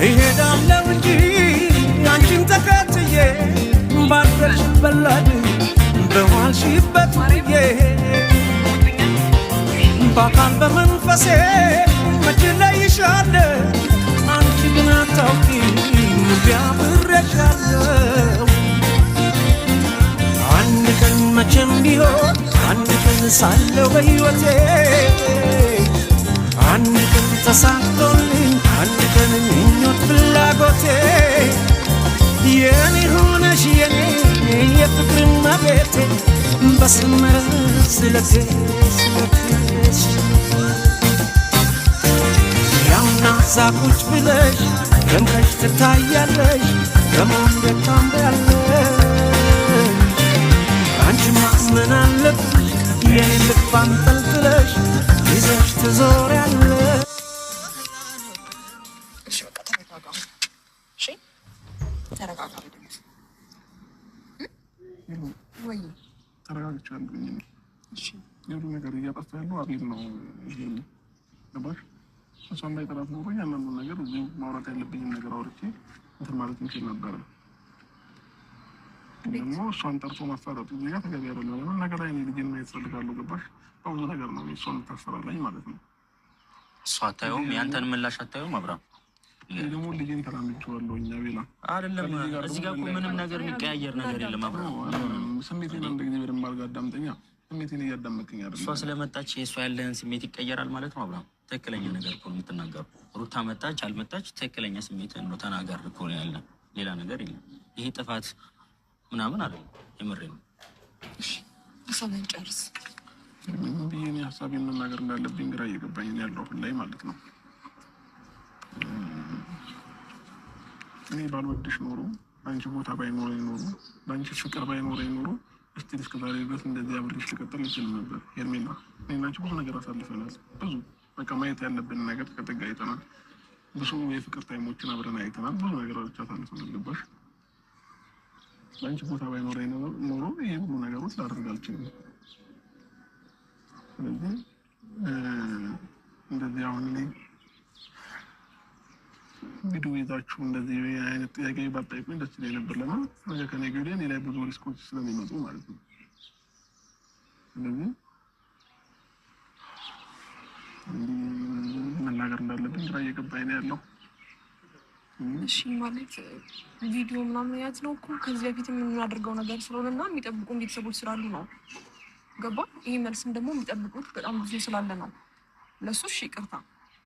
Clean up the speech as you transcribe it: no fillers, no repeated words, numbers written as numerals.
ይሄዳለው እንጂ አንቺን ተከትዬ ባደርሽበት ላይ በዋልሽበት ማርዬ በአካል በመንፈሴ መች ለይሻለሁ አንቺ ግን አታውቂም ቢያብሬሻለሁ አንድ ቀን መቼም ቢሆን አንድ ቀን ሳለሁ በሕይወቴ አንድ ቀን ተሳክቶልኝ አንድ ቀን ምኞት ፍላጎቴ የኔ ሆነሽ የኔ የፍቅር እመቤቴ በሰመረ ስለቴ ያውና ዛቁጭ ብለሽ ደምቀሽ ትታያለሽ ከመንገድ ታምሪያለሽ አንቺማ ምን አለብሽ የኔን ልብ አንጠልጥለሽ ይዘሽ ትዞሪያለሽ እሺ በቃ ተረጋጋ እሺ ተረጋጋ ወይ ተረጋግቻለሁ እሺ የሁሉ ነገር እያጠፋ ያለው አቤል ነው ይሄ ገባሽ እሷ እንዳይጠራት ኖሮ ያንኑ ነገር እዚሁ ማውራት ያለብኝን ነገር አውርቼ እንትን ማለት እንችል ነበረ ደግሞ እሷን ጠርቶ ማፋጠጡ እዚህ ጋር ተገቢ አይደለም ለምን ነገር ላይ ልጅን ማየት እፈልጋለሁ ገባሽ በብዙ ነገር ነው እሷን ታስፈራራኝ ማለት ነው እሷ አታየውም ያንተን ምላሽ አታየውም አብራም ደግሞ ልጅን ተራምጄዋለሁ እኛ ቤላ አይደለም እዚህ ጋር እኮ ምንም ነገር የሚቀያየር ነገር የለም አብራም ስሜቴን አንድ ጊዜ በደንብ አድርጋ አዳምጠኛ ስሜቴን እያዳመጥከኝ አይደለም እሷ ስለመጣች የእሷ ያለህን ስሜት ይቀየራል ማለት ነው አብራም ትክክለኛ ነገር እኮ ነው የምትናገረው ሩታ መጣች አልመጣች ትክክለኛ ስሜትን ነው ተናገር እኮ ነው ያለ ሌላ ነገር የለም ይሄ ጥፋት ምናምን አይደለም የምሬን ነው እሺ በሰላም ጨርስ ቢኔ ሐሳቤን መናገር እንዳለብኝ ግራ እየገባኝ ነው ያለው ሁሉ ላይ ማለት ነው እኔ ባልወድሽ ኖሮ አንቺ ቦታ ባይኖረኝ ኖሮ ባንቺ ፍቅር ባይኖረኝ ኖሮ እስቲ እስከዛሬ ድረስ እንደዚህ አብሬሽ ልቀጥል እችል ነበር ሄርሜላ እኔና አንቺ ብዙ ነገር አሳልፈናል ብዙ በቃ ማየት ያለብን ነገር ከጥጋ አይተናል ብዙ የፍቅር ታይሞችን አብረን አይተናል ብዙ ነገሮች አሳልፈናል ገባሽ ባንቺ ቦታ ባይኖረኝ ኖሮ ይሄ ሁሉ ነገሮች ላደርግ አልችልም ስለዚህ እንደዚህ አሁን ላይ ቪዲዮ ይዛችሁ እንደዚህ አይነት ጥያቄ ባጣይቁኝ ደስ ይለኝ ነበር ለምን ነገ ከነገ ወዲያ እኔ ላይ ብዙ ሪስኮች ስለሚመጡ ማለት ነው ስለዚህ መናገር እንዳለብኝ ግራ እየገባኝ ነው ያለው እሺ ማለት ቪዲዮ ምናምን ያዝ ነው እኮ ከዚህ በፊት የምናደርገው ነገር ስለሆነና የሚጠብቁን ቤተሰቦች ስላሉ ነው ገባ ይሄ መልስም ደግሞ የሚጠብቁት በጣም ብዙ ስላለ ነው ለሱ እሺ ይቅርታ